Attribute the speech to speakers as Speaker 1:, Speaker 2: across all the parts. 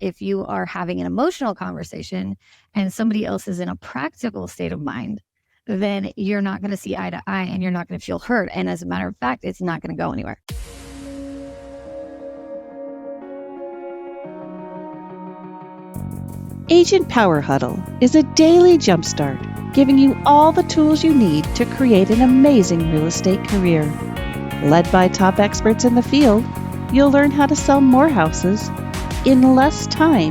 Speaker 1: if you are having an emotional conversation and somebody else is in a practical state of mind, then you're not going to see eye to eye and you're not going to feel heard. And as a matter of fact, it's not going to go anywhere.
Speaker 2: Agent Power Huddle is a daily jumpstart, giving you all the tools you need to create an amazing real estate career. Led by top experts in the field, you'll learn how to sell more houses in less time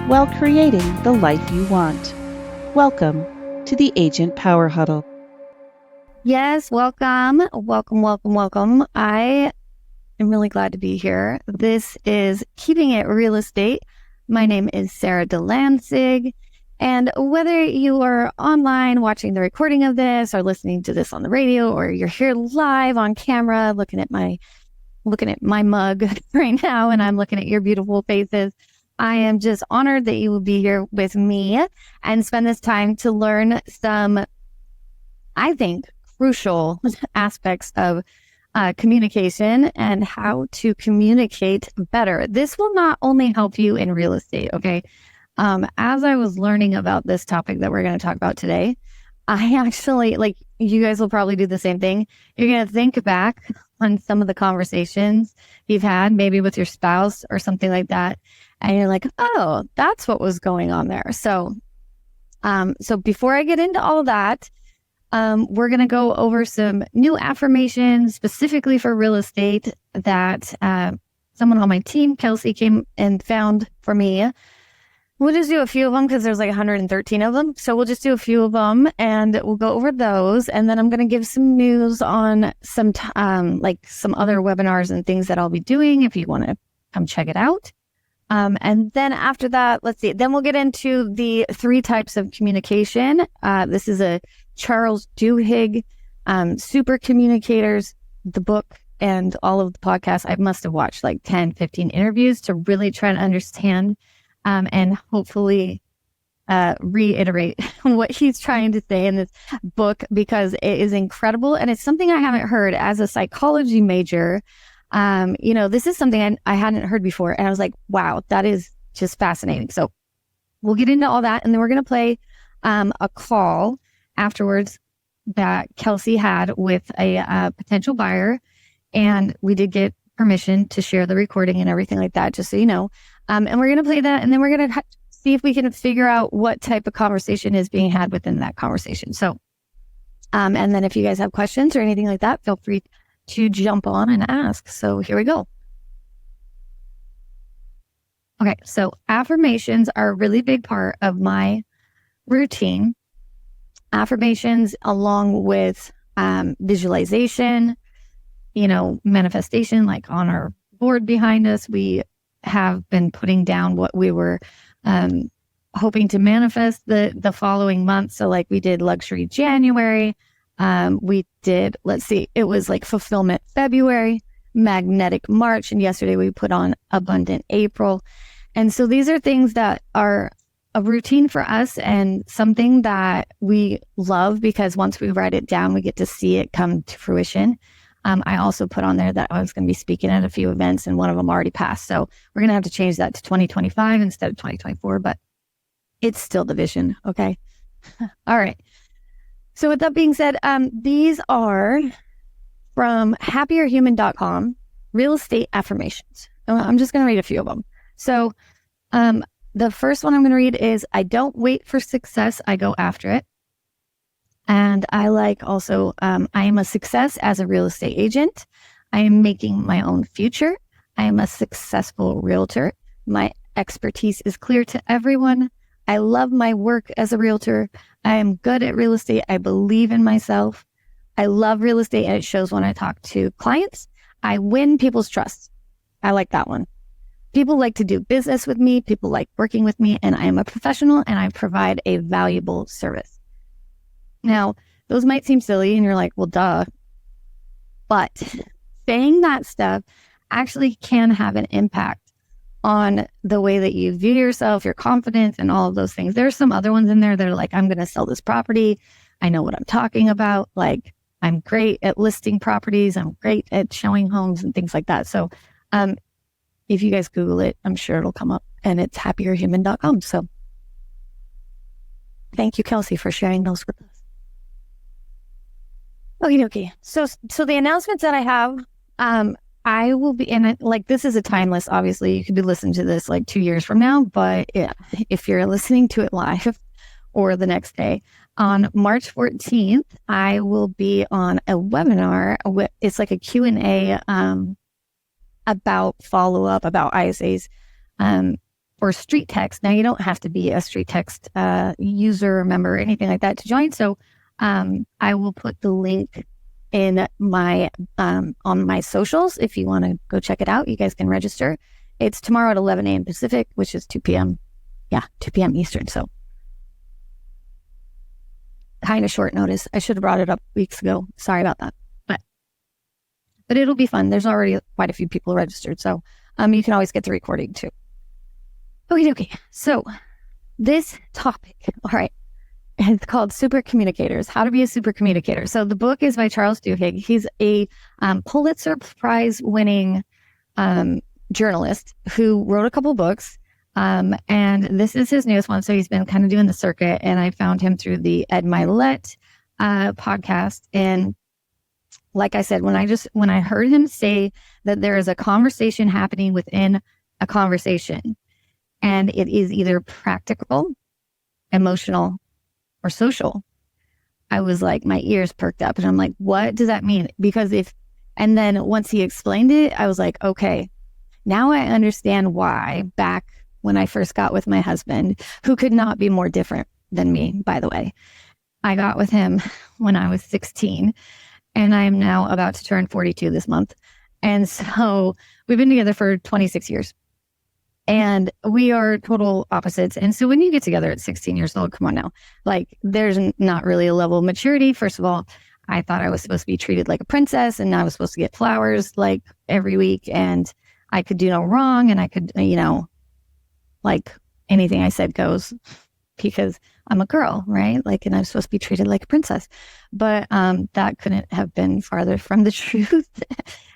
Speaker 2: while creating the life you want. Welcome to the Agent Power Huddle.
Speaker 1: Yes, welcome. I am really glad to be here. This is Keeping It Real Estate. My name is Sara Delansig, and whether you are online watching the recording of this or listening to this on the radio, or you're here live on camera looking at my mug right now, and I'm looking at your beautiful faces, I am just honored that you will be here with me and spend this time to learn some, I think, crucial aspects of communication and how to communicate better. This will not only help you in real estate, okay? As I was learning about this topic that we're going to talk about today, I actually, you guys will probably do the same thing. You're going to think back on some of the conversations you've had, maybe with your spouse or something like that. And you're like, oh, that's what was going on there. So before I get into all of that, we're going to go over some new affirmations specifically for real estate that someone on my team, Kelsey, came and found for me. We'll just do a few of them because there's like 113 of them. So we'll just do a few of them and we'll go over those. And then I'm going to give some news on some some other webinars and things that I'll be doing if you want to come check it out. And then after that, let's see, then we'll get into the 3 types of communication. This is a Charles Duhigg, Super Communicators, the book, and all of the podcasts. I must have watched like 10, 15 interviews to really try to understand and hopefully reiterate what he's trying to say in this book, because it is incredible. And it's something I haven't heard as a psychology major. This is something I hadn't heard before. And I was like, wow, that is just fascinating. So we'll get into all that. And then we're going to play a call afterwards that Kelsey had with a potential buyer. And we did get permission to share the recording and everything like that, just so you know. And we're going to play that. And then we're going to see if we can figure out what type of conversation is being had within that conversation. So, and then if you guys have questions or anything like that, feel free to jump on and ask. So here we go. Okay, so affirmations are a really big part of my routine. Affirmations along with visualization, manifestation, like on our board behind us, we have been putting down what we were hoping to manifest the following month. So like we did luxury January. We did, it was like fulfillment February, magnetic March, and yesterday we put on abundant April. And so these are things that are a routine for us and something that we love because once we write it down, we get to see it come to fruition. I also put on there that I was going to be speaking at a few events and one of them already passed. So we're going to have to change that to 2025 instead of 2024, but it's still the vision. Okay. All right. So with that being said, these are from happierhuman.com, real estate affirmations. I'm just going to read a few of them. So the first one I'm going to read is, I don't wait for success, I go after it. And I like also, I am a success as a real estate agent. I am making my own future. I am a successful realtor. My expertise is clear to everyone. I love my work as a realtor. I am good at real estate. I believe in myself. I love real estate and it shows when I talk to clients. I win people's trust. I like that one. People like to do business with me. People like working with me, and I am a professional and I provide a valuable service. Now, those might seem silly and you're like, well, duh. But saying that stuff actually can have an impact on the way that you view yourself, your confidence, and all of those things. There's some other ones in there that are like, I'm going to sell this property. I know what I'm talking about. Like, I'm great at listing properties. I'm great at showing homes and things like that. So if you guys Google it, I'm sure it'll come up. and it's happierhuman.com. So thank you, Kelsey, for sharing those with us. Okay. So the announcements that I have, I will be in it. Like, this is a timeless, obviously you could be listening to this like 2 years from now, but if you're listening to it live or the next day, on March 14th, I will be on a webinar. It's like a Q&A about follow-up, about ISAs or street text. Now, you don't have to be a street text user or member or anything like that to join. So I will put the link in my on my socials. If you want to go check it out, you guys can register. It's tomorrow at 11 a.m. Pacific, which is 2 p.m. Yeah, 2 p.m. Eastern. So kind of short notice. I should have brought it up weeks ago. Sorry about that. But it'll be fun. There's already quite a few people registered. So you can always get the recording too. Okay. So this topic, all right, it's called Super Communicators, How to Be a Super Communicator. So the book is by Charles Duhigg. He's a Pulitzer Prize winning journalist who wrote a couple books. And this is his newest one. So he's been kind of doing the circuit, and I found him through the Ed Milet podcast. And like I said, when I heard him say that there is a conversation happening within a conversation, and it is either practical, emotional, or social, I was like, my ears perked up, and I'm like, what does that mean? Because and then once he explained it, I was like, okay, now I understand why back when I first got with my husband, who could not be more different than me, by the way. I got with him when I was 16, and I am now about to turn 42 this month. And so we've been together for 26 years. And we are total opposites. And so when you get together at 16 years old, come on now, like, there's not really a level of maturity. First of all, I thought I was supposed to be treated like a princess, and I was supposed to get flowers like every week, and I could do no wrong, and I could, like, anything I said goes, because I'm a girl, right? Like, and I'm supposed to be treated like a princess. But that couldn't have been farther from the truth.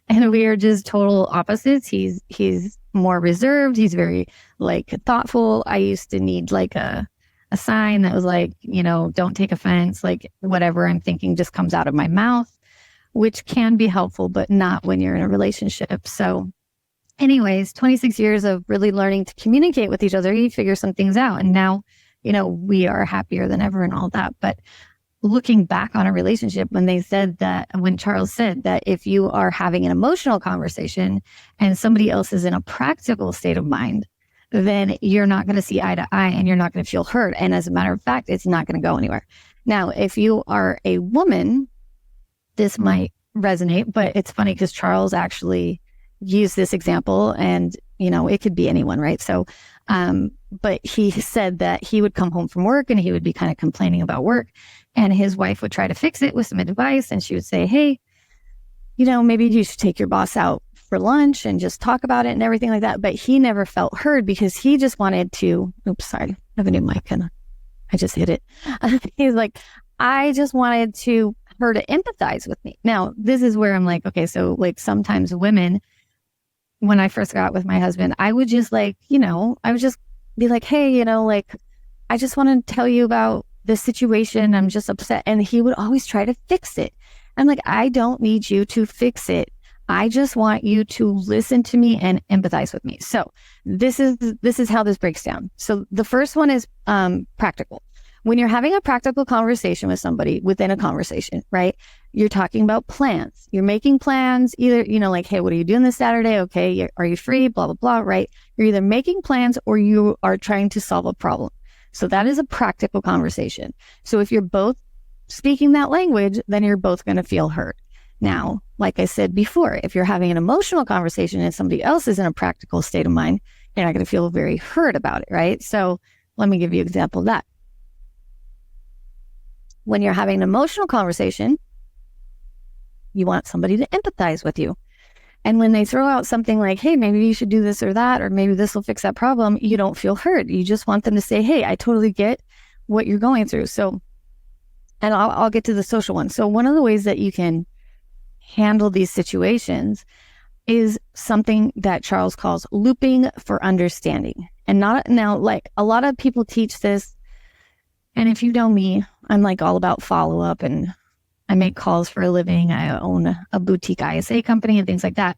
Speaker 1: And we are just total opposites. He's more reserved. He's very like thoughtful. I used to need like a sign that was like, don't take offense. Like, whatever I'm thinking just comes out of my mouth, which can be helpful, but not when you're in a relationship. So anyways, 26 years of really learning to communicate with each other, you figure some things out. And now, we are happier than ever and all that. But looking back on a relationship, when Charles said that if you are having an emotional conversation and somebody else is in a practical state of mind, then you're not going to see eye to eye, and you're not going to feel heard. And as a matter of fact, it's not going to go anywhere. Now, if you are a woman, this might resonate, but it's funny because Charles actually used this example, and it could be anyone, right? So but he said that he would come home from work and he would be kind of complaining about work, and his wife would try to fix it with some advice, and she would say, hey, maybe you should take your boss out for lunch and just talk about it and everything like that. But he never felt heard because he just wanted to, I have a new mic and I just hit it. He's like, I just wanted her to empathize with me. Now, this is where I'm like, okay, so like sometimes women, when I first got with my husband, I would just like, I would just be like, hey, like, I just want to tell you about this situation. I'm just upset. And he would always try to fix it. I'm like, I don't need you to fix it. I just want you to listen to me and empathize with me. So this is how this breaks down. So the first one is practical. When you're having a practical conversation with somebody within a conversation, right? You're talking about plans. You're making plans, either, like, hey, what are you doing this Saturday? Okay, are you free? Blah, blah, blah, right? You're either making plans or you are trying to solve a problem. So that is a practical conversation. So if you're both speaking that language, then you're both going to feel heard. Now, like I said before, if you're having an emotional conversation and somebody else is in a practical state of mind, you're not going to feel very heard about it, right? So let me give you an example of that. When you're having an emotional conversation, you want somebody to empathize with you. And when they throw out something like, hey, maybe you should do this or that, or maybe this will fix that problem, you don't feel heard. You just want them to say, hey, I totally get what you're going through. So, and I'll get to the social one. So one of the ways that you can handle these situations is something that Charles calls looping for understanding. And not now, like a lot of people teach this. And if you know me, I'm like all about follow up, and I make calls for a living. I own a boutique ISA company and things like that.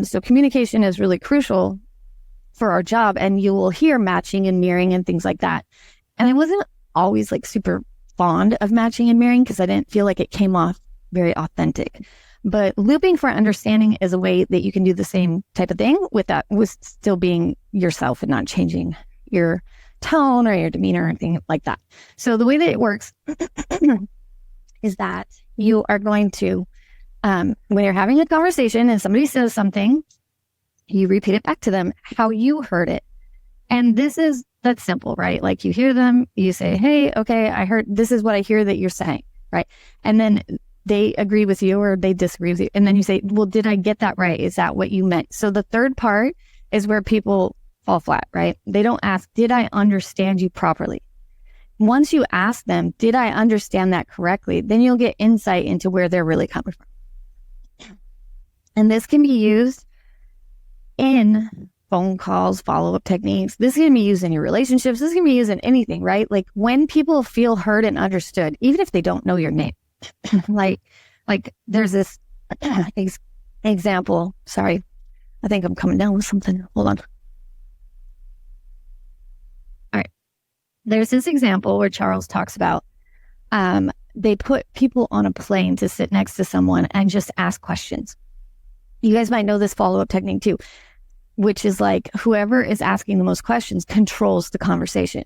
Speaker 1: So communication is really crucial for our job, and you will hear matching and mirroring and things like that. And I wasn't always like super fond of matching and mirroring because I didn't feel like it came off very authentic. But looping for understanding is a way that you can do the same type of thing with still being yourself and not changing your tone or your demeanor or anything like that. So the way that it works is that you are going to, when you're having a conversation and somebody says something, you repeat it back to them how you heard it. And that's simple, right? Like you hear them, you say, hey, okay, this is what I hear that you're saying, right? And then they agree with you or they disagree with you. And then you say, well, did I get that right? Is that what you meant? So the third part is where people fall flat, right? They don't ask, did I understand you properly? Once you ask them, did I understand that correctly? Then you'll get insight into where they're really coming from. And this can be used in phone calls, follow-up techniques. This can be used in your relationships. This can be used in anything, right? Like when people feel heard and understood, even if they don't know your name. like there's this example. Sorry, I think I'm coming down with something. Hold on. All right. There's this example where Charles talks about they put people on a plane to sit next to someone and just ask questions. You guys might know this follow-up technique too, which is like whoever is asking the most questions controls the conversation.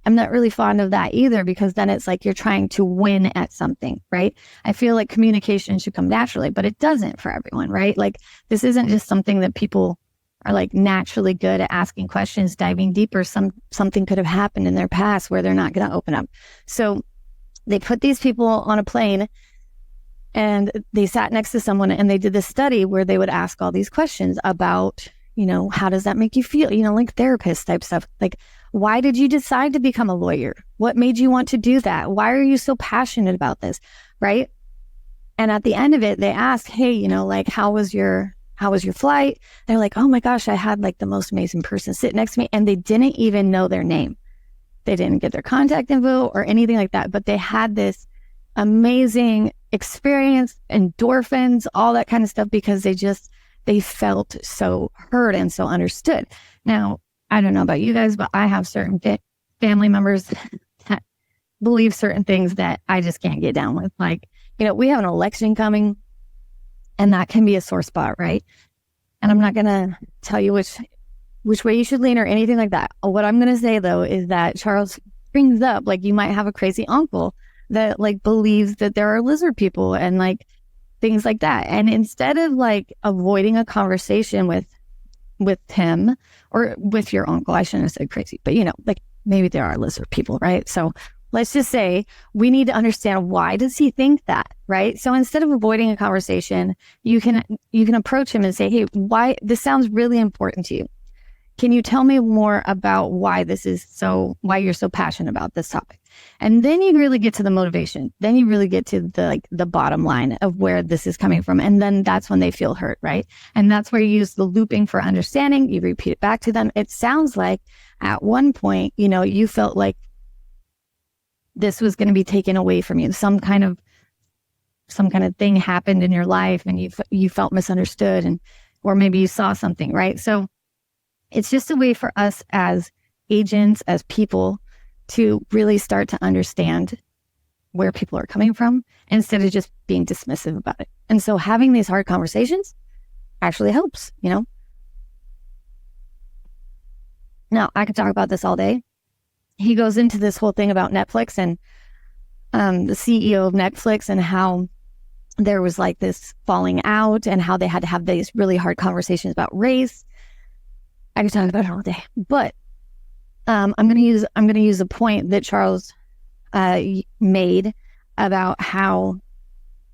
Speaker 1: I'm not really fond of that either, because then it's like you're trying to win at something, right? I feel like communication should come naturally, but it doesn't for everyone, right? Like this isn't just something that people are like naturally good at asking questions, diving deeper. Something could have happened in their past where they're not going to open up. So they put these people on a plane and they sat next to someone and they did this study where they would ask all these questions about, how does that make you feel? Like therapist type stuff. Like, why did you decide to become a lawyer? What made you want to do that? Why are you so passionate about this? Right. And at the end of it, they asked, hey, like, how was your flight? They're like, oh my gosh, I had like the most amazing person sit next to me. And they didn't even know their name. They didn't get their contact info or anything like that, but they had this amazing experience, endorphins, all that kind of stuff, because they felt so heard and so understood. Now, I don't know about you guys, but I have certain family members that believe certain things that I just can't get down with. Like, we have an election coming and that can be a sore spot, right? And I'm not going to tell you which way you should lean or anything like that. What I'm going to say though, is that Charles brings up, like, you might have a crazy uncle that like believes that there are lizard people and like things like that. And instead of like avoiding a conversation with him or with your uncle, I shouldn't have said crazy, but like maybe there are lizard people, right? So let's just say we need to understand, why does he think that, right? So instead of avoiding a conversation, you can approach him and say, hey, why this sounds really important to you. Can you tell me more about why why you're so passionate about this topic? And then you really get to the motivation. Then you really get to the bottom line of where this is coming from. And then that's when they feel hurt, right? And that's where you use the looping for understanding. You repeat it back to them. It sounds like at one point, you felt like this was going to be taken away from you. Some kind of thing happened in your life and you felt misunderstood, or maybe you saw something, right? So it's just a way for us as agents, as people, to really start to understand where people are coming from instead of just being dismissive about it. And so having these hard conversations actually helps, Now, I could talk about this all day. He goes into this whole thing about Netflix and the CEO of Netflix, and how there was like this falling out and how they had to have these really hard conversations about race. I could talk about it all day, but I'm going to use a point that Charles made about how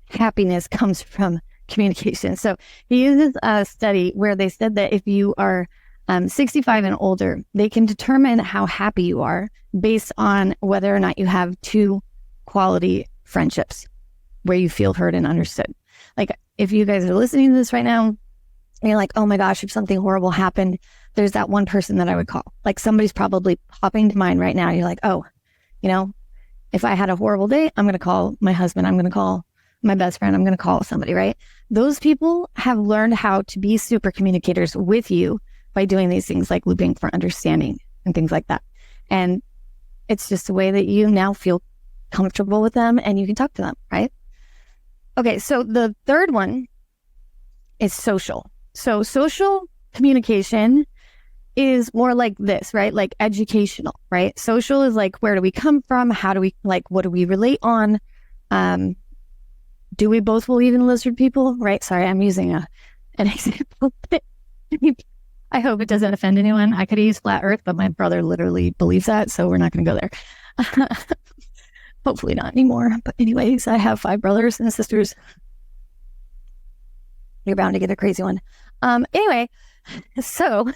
Speaker 1: happiness comes from communication. So he uses a study where they said that if you are 65 and older, they can determine how happy you are based on whether or not you have 2 quality friendships where you feel heard and understood. Like if you guys are listening to this right now And you're like, oh my gosh, if something horrible happened, there's that one person that I would call. Like somebody's probably popping to mind right now. You're like, oh, you know, if I had a horrible day, I'm going to call my husband. I'm going to call my best friend. I'm going to call somebody, right? Those people have learned how to be super communicators with you by doing these things like looping for understanding and things like that. And it's just a way that you now feel comfortable with them and you can talk to them, right? Okay, so the third one is social. So social communication is more like this, right? Like educational, right? Social is like, where do we come from? How do we, like, what do we relate on? Do we both believe in lizard people, right? Sorry, I'm using an example. I hope it doesn't offend anyone. I could use flat earth, but my brother literally believes that, so we're not going to go there. Hopefully not anymore. But anyways, I have 5 brothers and sisters. You're bound to get a crazy one. Anyway, so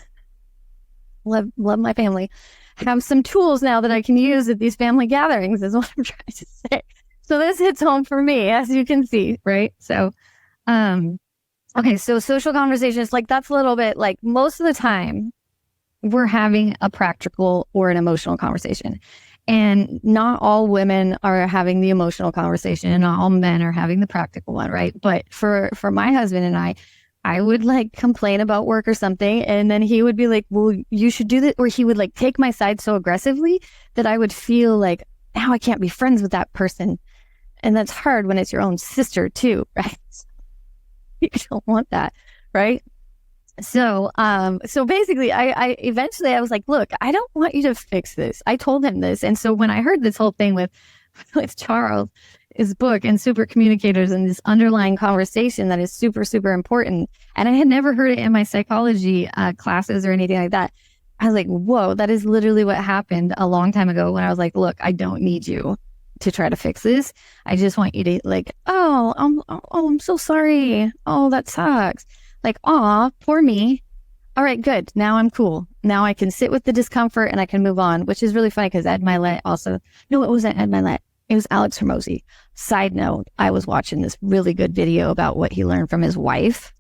Speaker 1: love my family. Have some tools now that I can use at these family gatherings is what I'm trying to say. So this hits home for me, as you can see, right? So, okay, so social conversations, like that's a little bit like most of the time we're having a practical or an emotional conversation. And not all women are having the emotional conversation and not all men are having the practical one, right? But for my husband and I would like complain about work or something. And then he would be like, well, you should do that. Or he would like take my side so aggressively that I would feel like, now I can't be friends with that person. And that's hard when it's your own sister too, right? You don't want that, right? So, so basically I eventually I was like, look, I don't want you to fix this. I told him this. And so when I heard this whole thing with Charles, his book and super communicators and this underlying conversation that is super, super important. And I had never heard it in my psychology classes or anything like that. I was like, whoa, that is literally what happened a long time ago when I was like, look, I don't need you to try to fix this. I just want you to like, I'm so sorry. Oh, that sucks. Like, aw, poor me. All right, good. Now I'm cool. Now I can sit with the discomfort and I can move on, which is really funny because Ed Milet also, no, it wasn't Ed Milet. It was Alex Hormozy. Side note, I was watching this really good video about what he learned from his wife.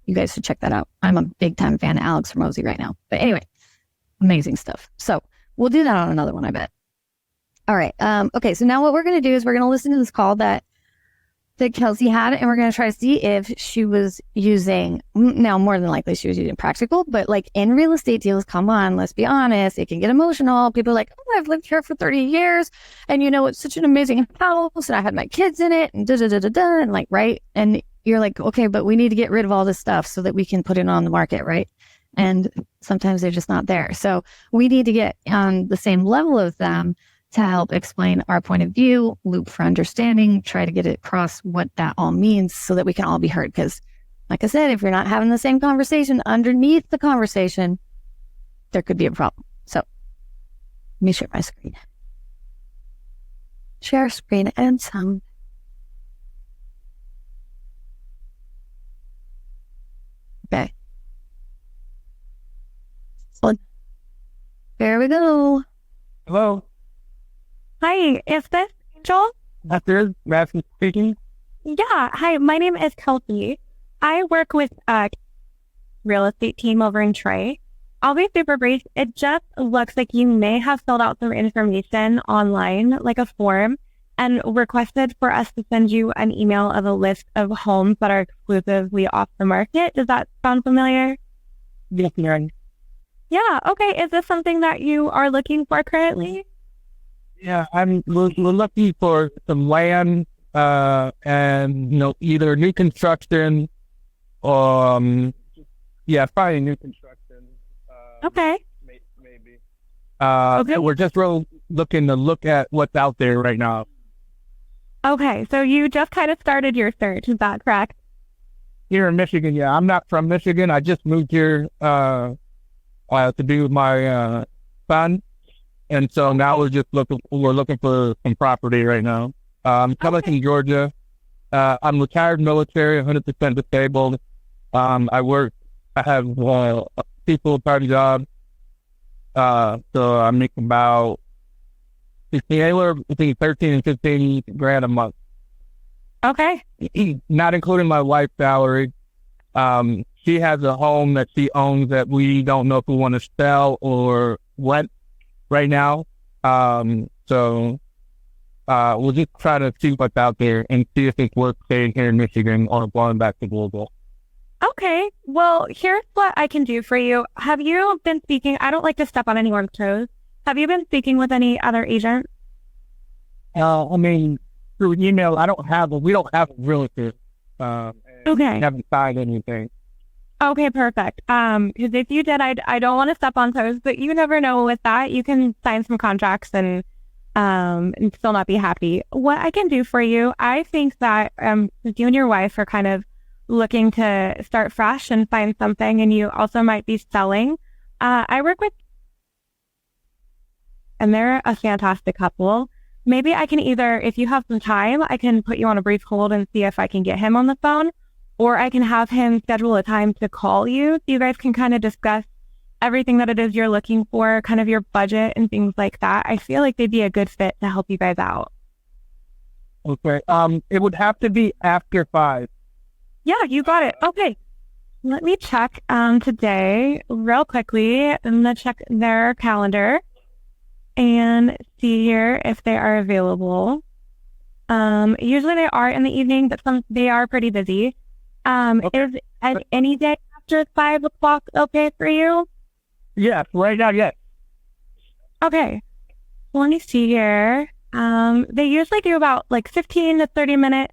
Speaker 1: You guys should check that out. I'm a big time fan of Alex Hormozy right now. But anyway, amazing stuff. So we'll do that on another one, I bet. All right. Okay. So now what we're going to do is we're going to listen to this call that Kelsey had, and we're going to try to see if she was using, now more than likely she was using practical, but like in real estate deals, come on, let's be honest, it can get emotional. People are like, oh, I've lived here for 30 years and you know, it's such an amazing house and I had my kids in it and and like, right. And you're like, okay, but we need to get rid of all this stuff so that we can put it on the market, right? And sometimes they're just not there. So we need to get on the same level of them to help explain our point of view, loop for understanding, try to get it across what that all means so that we can all be heard. Because like I said, if you're not having the same conversation underneath the conversation, there could be a problem. So let me share my screen. Share screen and sound. Okay. So there we go.
Speaker 3: Hello,
Speaker 4: Hi, is this Angel?
Speaker 3: that is Matthew speaking.
Speaker 4: Yeah, hi, my name is Kelsey. I work with a real estate team over in Troy. I'll be super brief. It just looks like you may have filled out some information online, like a form, and requested for us to send you an email of a list of homes that are exclusively off the market. Does that sound familiar?
Speaker 3: Yes, ma'am.
Speaker 4: Yeah, okay. Is this something that you are looking for currently?
Speaker 3: Yeah, we're looking for some land, and either new construction, yeah, probably new construction.
Speaker 4: Okay.
Speaker 3: Maybe.
Speaker 4: Okay.
Speaker 3: We're just real looking to look at what's out there right now.
Speaker 4: Okay, so you just kind of started your search, is that correct?
Speaker 3: Here in Michigan, yeah, I'm not from Michigan. I just moved here to be with my son. And so now we're looking for some property right now. I'm coming from Georgia. I'm retired military, 100% disabled. I have a full-time job. So I make about anywhere between 13 and 15 grand a month.
Speaker 4: Okay.
Speaker 3: Not including my wife's salary. she has a home that she owns that we don't know if we want to sell or rent right now. So we'll just try to see what's out there and see if it's worth staying here in Michigan or going back to global.
Speaker 4: Okay. Well, here's what I can do for you. Have you been speaking? I don't like to step on anyone's toes. Have you been speaking with any other agents?
Speaker 3: I mean, through email, we don't have a realtor.
Speaker 4: Okay.
Speaker 3: We haven't signed anything.
Speaker 4: Okay, perfect. Because if you did, I don't want to step on toes, but you never know with that. You can sign some contracts and still not be happy. What I can do for you, I think that you and your wife are kind of looking to start fresh and find something, and you also might be selling. I work with, and they're a fantastic couple. Maybe I can either, if you have some time, I can put you on a brief hold and see if I can get him on the phone, or I can have him schedule a time to call you so you guys can kind of discuss everything that it is you're looking for, kind of your budget and things like that. I feel like they'd be a good fit to help you guys out.
Speaker 3: Okay. It would have to be after 5.
Speaker 4: Yeah, you got it. Okay. Let me check today real quickly. I'm going to check their calendar and see here if they are available. Usually they are in the evening, but they are pretty busy.
Speaker 3: Okay.
Speaker 4: Is any day after 5 o'clock okay for you?
Speaker 3: Yes, right now, yes.
Speaker 4: Okay. Well, let me see here. They usually do about like 15 to 30 minute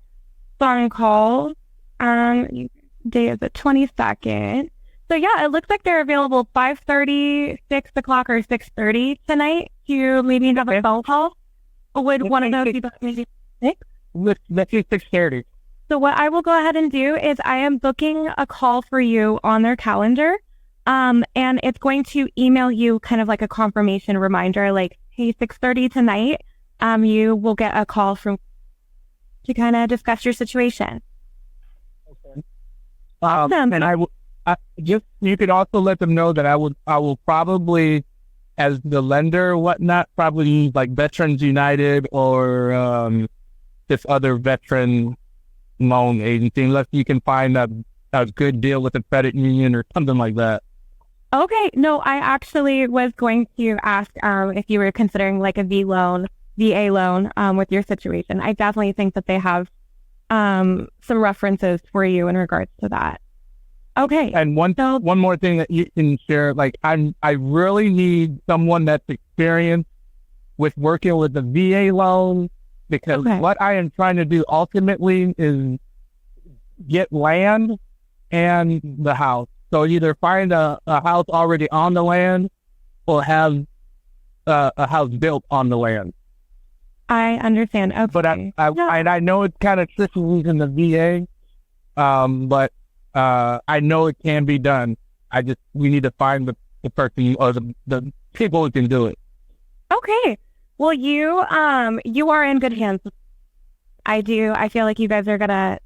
Speaker 4: phone calls. Day is the 22nd. So yeah, it looks like they're available 5:30, 6 o'clock, or 6:30 tonight. You maybe have a phone call. Would one of those be maybe 6?
Speaker 3: Let's do 6:30.
Speaker 4: So what I will go ahead and do is I am booking a call for you on their calendar. And it's going to email you kind of like a confirmation reminder, like, hey, 6:30 tonight. You will get a call to kind of discuss your situation.
Speaker 3: Okay. And you could also let them know that I will probably, as the lender or whatnot, probably use like Veterans United or this other veteran loan agency, unless you can find a good deal with a credit union or something like that.
Speaker 4: Okay. No, I actually was going to ask if you were considering like a VA loan with your situation. I definitely think that they have some references for you in regards to that. Okay.
Speaker 3: And one more thing that you can share, like I really need someone that's experienced with working with the VA loan, because what I am trying to do ultimately is get land and the house. So either find a house already on the land or have a house built on the land.
Speaker 4: I understand. Okay.
Speaker 3: But I know it's kind of tricky using the VA, but I know it can be done. We need to find the person or the people who can do it.
Speaker 4: Okay. Well, you are in good hands. I feel like you guys are gonna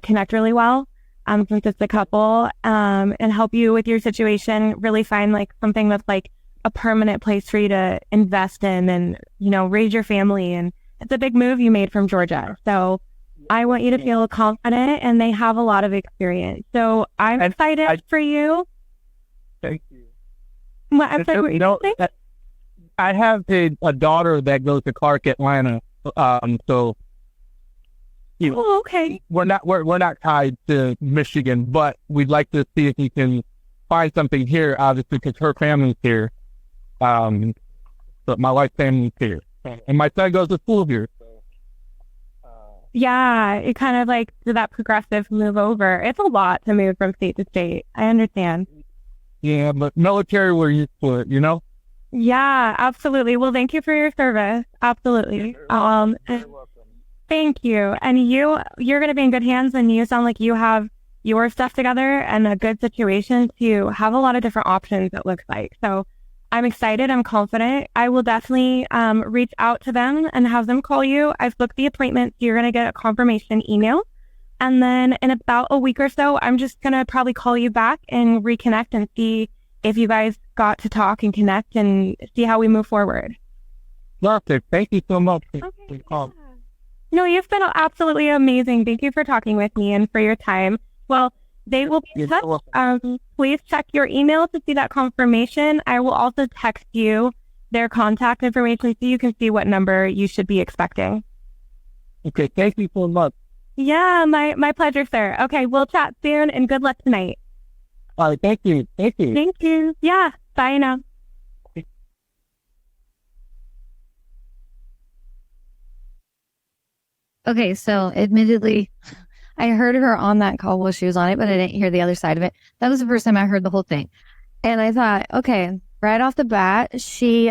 Speaker 4: connect really well. Since it's a couple, and help you with your situation, really find like something that's like a permanent place for you to invest in and, raise your family. And it's a big move you made from Georgia. So I want you to feel confident, and they have a lot of experience. So I'm excited for you.
Speaker 3: Thank you.
Speaker 4: What, I'm sorry,
Speaker 3: I have a daughter that goes to Clark, Atlanta. So
Speaker 4: okay.
Speaker 3: We're not tied to Michigan, but we'd like to see if we can find something here, obviously, because her family's here. But my wife's family's here, and my son goes to school here.
Speaker 4: Yeah, it kind of like did that progressive move over. It's a lot to move from state to state. I understand.
Speaker 3: Yeah, but military, we're used to it,
Speaker 4: Yeah, absolutely. Well, thank you for your service. Absolutely. Thank you. And you're going to be in good hands, and you sound like you have your stuff together and a good situation to have a lot of different options, it looks like. So I'm excited. I'm confident. I will definitely reach out to them and have them call you. I've booked the appointment. So you're going to get a confirmation email. And then in about a week or so, I'm just going to probably call you back and reconnect and see if you guys got to talk and connect and see how we move forward.
Speaker 3: Perfect. Thank you so much.
Speaker 4: Okay. No, you've been absolutely amazing. Thank you for talking with me and for your time. Well, They will be in touch. Please check your email to see that confirmation. I will also text you their contact information so you can see what number you should be expecting.
Speaker 3: Okay, thank you so much.
Speaker 4: Yeah, my pleasure, sir. Okay, we'll chat soon and good luck tonight.
Speaker 3: All right, thank you.
Speaker 4: Thank you. Yeah, bye now.
Speaker 1: Okay, so admittedly, I heard her on that call while she was on it, but I didn't hear the other side of it. That was the first time I heard the whole thing. And I thought, okay, right off the bat, she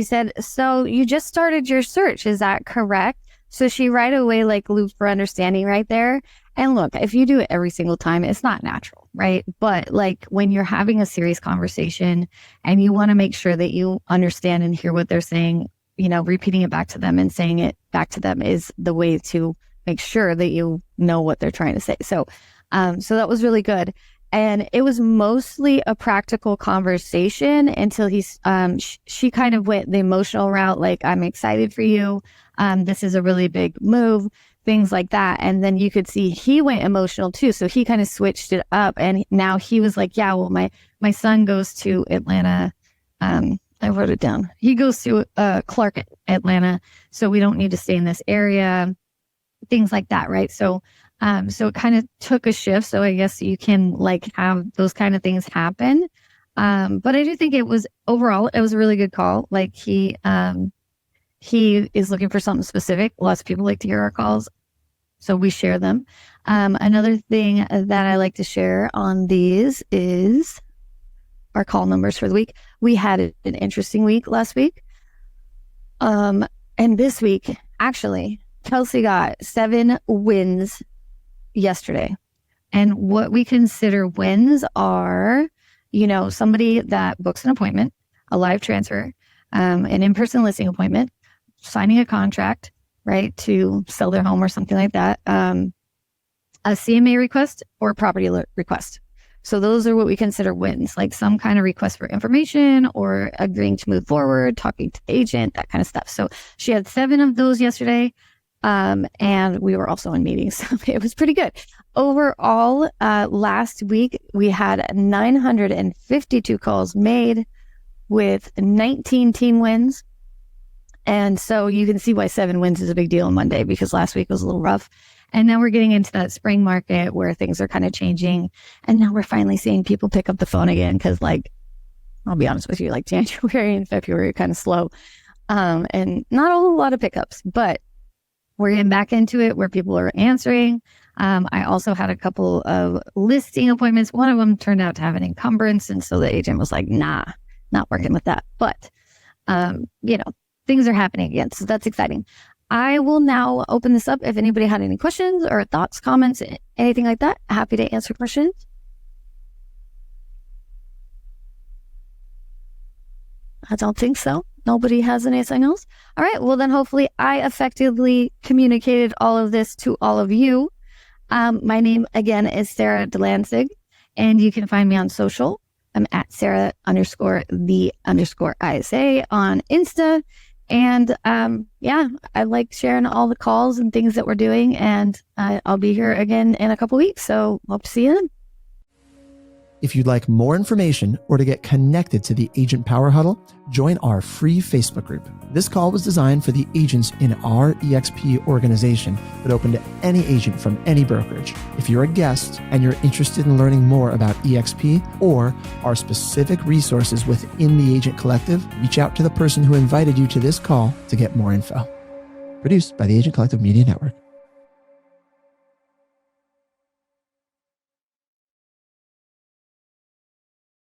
Speaker 1: said, so you just started your search, is that correct? So she right away like looped for understanding right there. And look, if you do it every single time, it's not natural, right? But like when you're having a serious conversation and you want to make sure that you understand and hear what they're saying, you know, repeating it back to them and saying it back to them is the way to make sure that you know what they're trying to say. So that was really good. And it was mostly a practical conversation until she kind of went the emotional route, like, I'm excited for you. This is a really big move, things like that. And then you could see he went emotional too. So he kind of switched it up. And now he was like, yeah, well, my son goes to Atlanta. I wrote it down. He goes to Clark, Atlanta. So we don't need to stay in this area, things like that. Right. So it kind of took a shift. So I guess you can like have those kind of things happen. But I do think it was overall, it was a really good call. Like he is looking for something specific. Lots of people like to hear our calls, so we share them. Another thing that I like to share on these is our call numbers for the week. We had an interesting week last week. And this week, actually, Kelsey got 7 wins yesterday. And what we consider wins are, you know, somebody that books an appointment, a live transfer, an in-person listing appointment, signing a contract, right, to sell their home or something like that, a CMA request or a property alert request. So those are what we consider wins, like some kind of request for information or agreeing to move forward, talking to the agent, that kind of stuff. So she had 7 of those yesterday. And we were also in meetings. So it was pretty good. Overall, last week, we had 952 calls made with 19 team wins. And so you can see why 7 wins is a big deal on Monday, because last week was a little rough. And now we're getting into that spring market where things are kind of changing. And now we're finally seeing people pick up the phone again. Cause like, I'll be honest with you, like January and February are kind of slow. And not a whole lot of pickups, but we're getting back into it where people are answering. I also had a couple of listing appointments. One of them turned out to have an encumbrance. And so the agent was like, nah, not working with that. But, you know, things are happening again. So that's exciting. I will now open this up. If anybody had any questions or thoughts, comments, anything like that, happy to answer questions. I don't think so. Nobody has anything else. All right. Well, then hopefully I effectively communicated all of this to all of you. My name again is Sara Delansig, and you can find me on social. I'm at Sara_the_ISA on Insta. And yeah, I like sharing all the calls and things that we're doing. And I'll be here again in a couple weeks. So hope to see you then.
Speaker 5: If you'd like more information or to get connected to the Agent Power Huddle, join our free Facebook group. This call was designed for the agents in our EXP organization, but open to any agent from any brokerage. If you're a guest and you're interested in learning more about EXP or our specific resources within the Agent Collective, reach out to the person who invited you to this call to get more info. Produced by the Agent Collective Media Network.